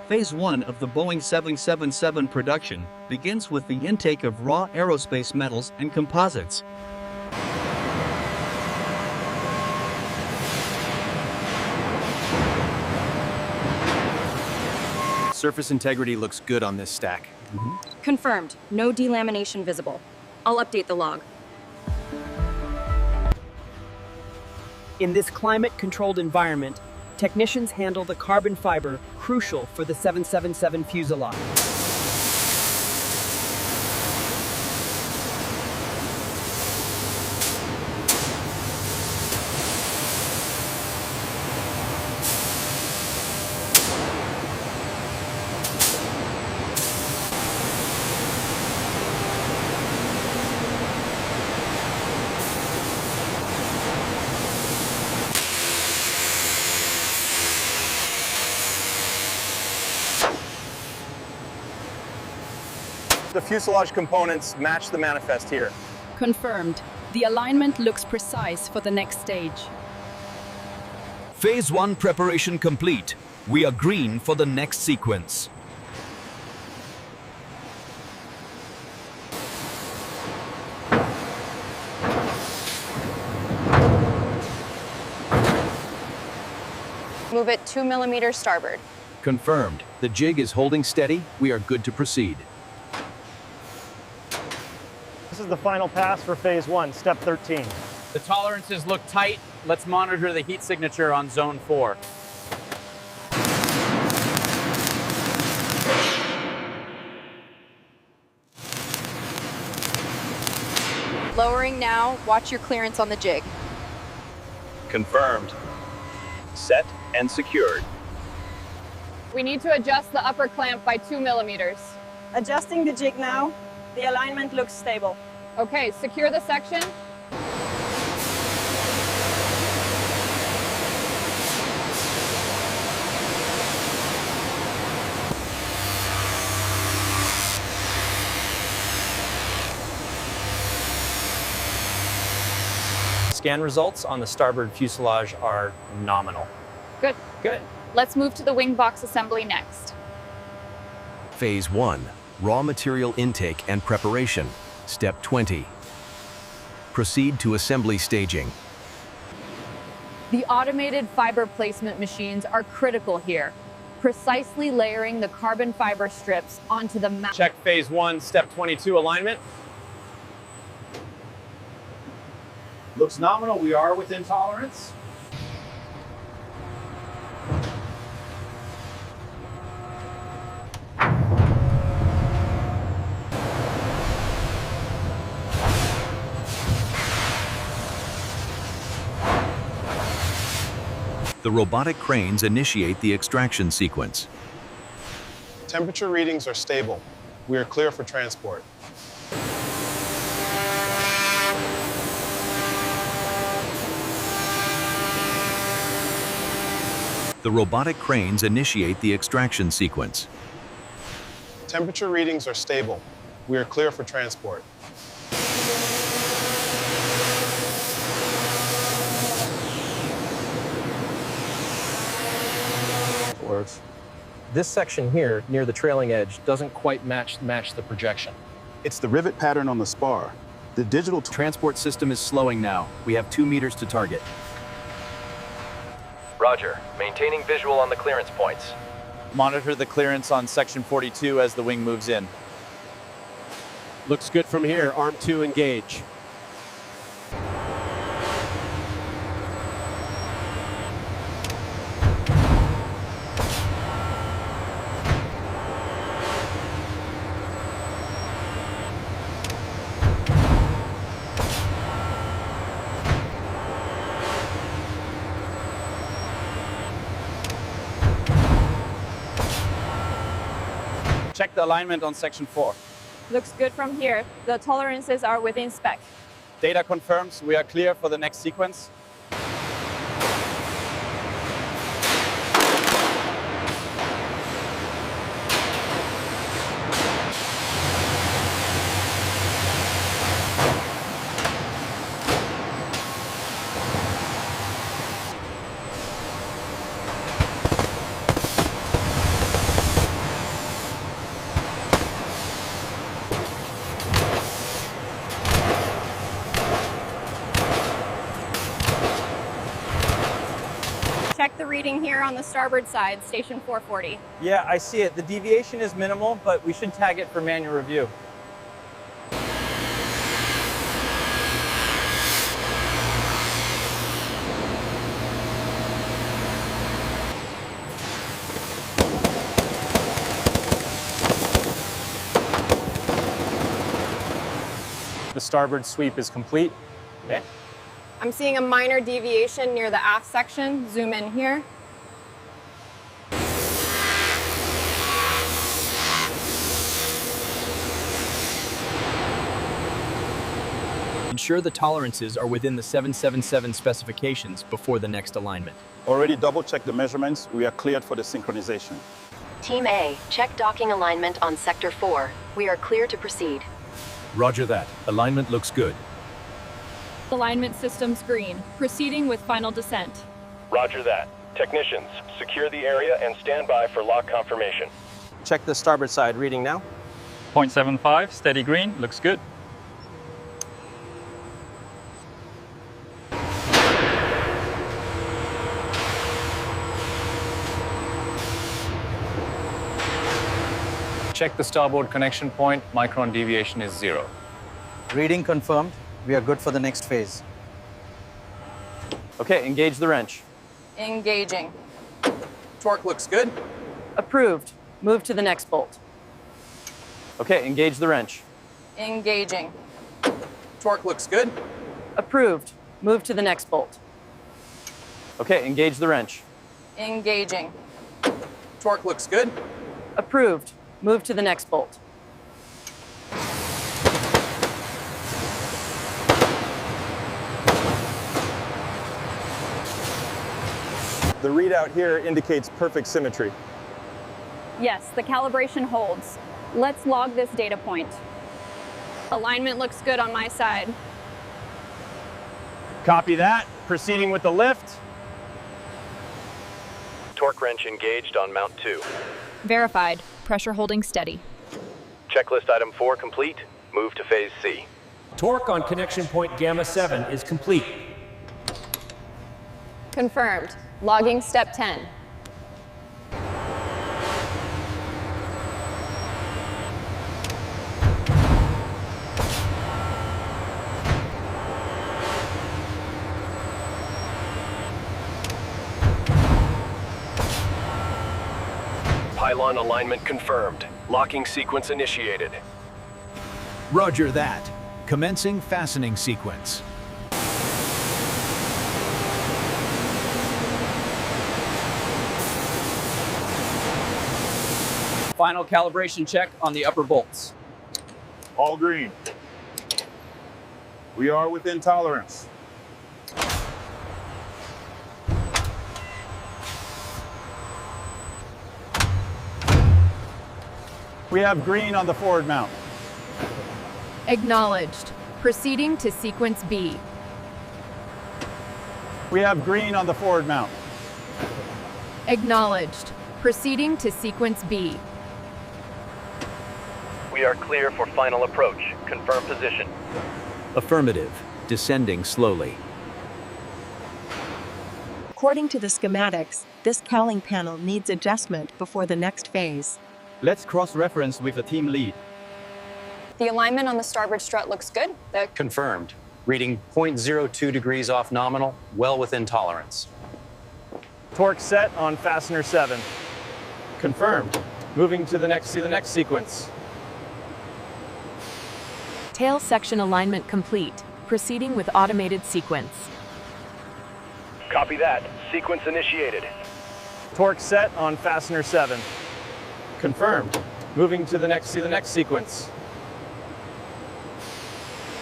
Phase 1 of the Boeing 777 production begins with the intake of raw aerospace metals and composites. Surface integrity looks good on this stack. Confirmed. No delamination visible. I'll update the log. In this climate-controlled environment, technicians handle the carbon fiber crucial for the 777 fuselage. The fuselage components match the manifest here. Confirmed. The alignment looks precise for the next stage. Phase 1 preparation complete. We are green for the next sequence. Move it 2 millimeters starboard. Confirmed. The jig is holding steady. We are good to proceed. This is the final pass for phase 1, step 13. The tolerances look tight. Let's monitor the heat signature on zone 4. Lowering now. Watch your clearance on the jig. Confirmed. Set and secured. We need to adjust the upper clamp by 2 millimeters. Adjusting the jig now. The alignment looks stable. Okay, secure the section. Scan results on the starboard fuselage are nominal. Good. Good. Let's move to the wing box assembly next. Phase 1. Raw material intake and preparation. Step 20. Proceed to assembly staging. The automated fiber placement machines are critical here, precisely layering the carbon fiber strips onto the mount. Check phase 1, step 22 alignment. Looks nominal. We are within tolerance. The robotic cranes initiate the extraction sequence. Temperature readings are stable. We are clear for transport. The robotic cranes initiate the extraction sequence. Temperature readings are stable. We are clear for transport. This section here, near the trailing edge, doesn't quite match the projection. It's the rivet pattern on the spar. The digital Transport system is slowing now. We have 2 meters to target. Roger. Maintaining visual on the clearance points. Monitor the clearance on section 42 as the wing moves in. Looks good from here. Arm 2 engage. Check the alignment on section 4. Looks good from here. The tolerances are within spec. Data confirms we are clear for the next sequence. reading here on the starboard side, station 440. Yeah, I see it. The deviation is minimal, but we should tag it for manual review. The starboard sweep is complete. Okay. I'm seeing a minor deviation near the aft section. Zoom in here. Ensure the tolerances are within the 777 specifications before the next alignment. Already double-checked the measurements. We are cleared for the synchronization. Team A, check docking alignment on Sector 4. We are clear to proceed. Roger that. Alignment looks good. Alignment systems green. Proceeding with final descent. Roger that. Technicians, secure the area and stand by for lock confirmation. Check the starboard side reading now. 0.75, steady green, looks good. Check the starboard connection point. Micron deviation is 0. Reading confirmed. We are good for the next phase. Okay, engage the wrench. Engaging. Torque looks good. Approved. Move to the next bolt. Okay, engage the wrench. Engaging. Torque looks good. Approved. Move to the next bolt. Okay, engage the wrench. Engaging. Torque looks good. Approved. Move to the next bolt. The readout here indicates perfect symmetry. Yes, the calibration holds. Let's log this data point. Alignment looks good on my side. Copy that. Proceeding with the lift. Torque wrench engaged on mount 2. Verified. Pressure holding steady. Checklist item 4 complete. Move to phase C. Torque on connection point Gamma 7 is complete. Confirmed. Logging step 10. Pylon alignment confirmed. Locking sequence initiated. Roger that. Commencing fastening sequence. Final calibration check on the upper bolts. All green. We are within tolerance. We have green on the forward mount. Acknowledged. Proceeding to sequence B. We have green on the forward mount. Acknowledged. Proceeding to sequence B. We are clear for final approach. Confirm position. Affirmative. Descending slowly. According to the schematics, this cowling panel needs adjustment before the next phase. Let's cross-reference with the team lead. The alignment on the starboard strut looks good. Confirmed. Reading 0.02 degrees off nominal, well within tolerance. Torque set on fastener 7. Confirmed. Moving to the next sequence. Tail section alignment complete. Proceeding with automated sequence. Copy that. Sequence initiated. Torque set on fastener 7. Confirmed. Moving to the next sequence.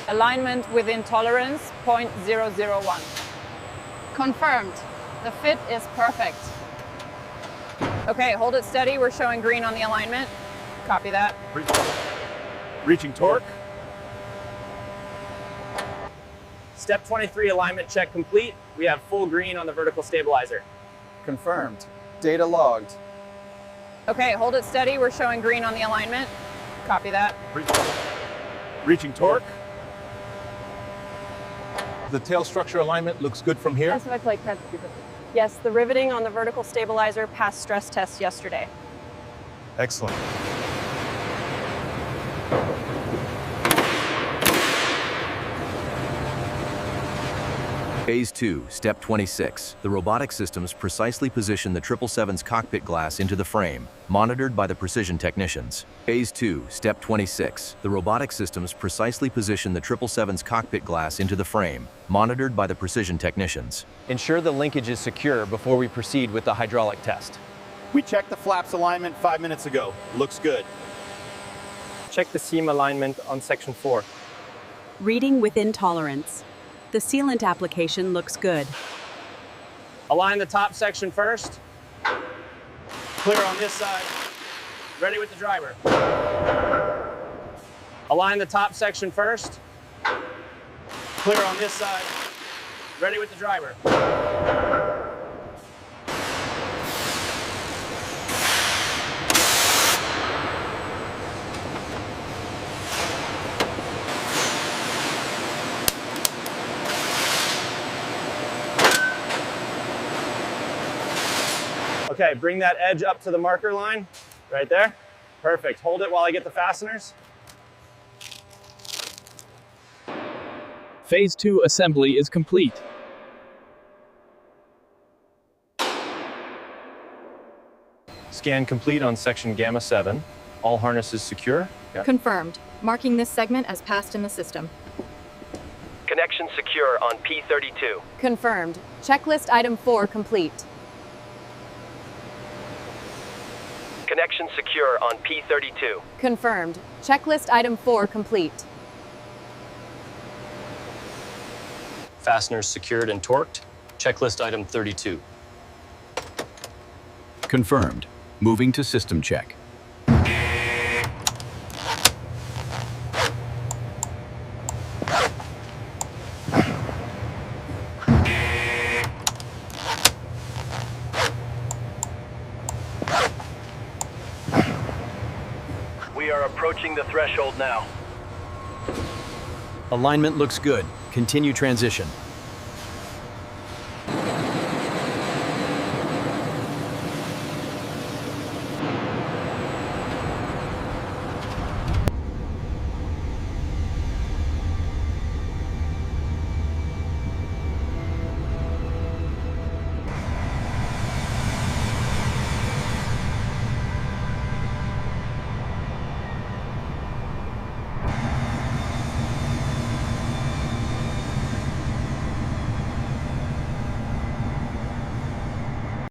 Alignment within tolerance, 0.001. Confirmed. The fit is perfect. Okay, hold it steady. We're showing green on the alignment. Copy that. Reaching torque. Step 23 alignment check complete. We have full green on the vertical stabilizer. Confirmed. Data logged. Okay, hold it steady. We're showing green on the alignment. Copy that. Reaching torque. The tail structure alignment looks good from here. Yes, the riveting on the vertical stabilizer passed stress tests yesterday. Excellent. Phase 2, Step 26. The robotic systems precisely position the 777's cockpit glass into the frame, monitored by the precision technicians. Phase 2, Step 26. The robotic systems precisely position the 777's cockpit glass into the frame, monitored by the precision technicians. Ensure the linkage is secure before we proceed with the hydraulic test. We checked the flaps alignment 5 minutes ago. Looks good. Check the seam alignment on section 4. Reading within tolerance. The sealant application looks good. Align the top section first. Clear on this side. Ready with the driver. Align the top section first. Clear on this side. Ready with the driver. Okay, bring that edge up to the marker line, right there. Perfect, hold it while I get the fasteners. Phase 2 assembly is complete. Scan complete on section Gamma 7. All harnesses secure. Confirmed. Marking this segment as passed in the system. Connection secure on P32. Confirmed. Checklist item 4 complete. Connection secure on P32. Confirmed. Checklist item 4 complete. Fasteners secured and torqued. Checklist item 32. Confirmed. Moving to system check. We are approaching the threshold now. Alignment looks good. Continue transition.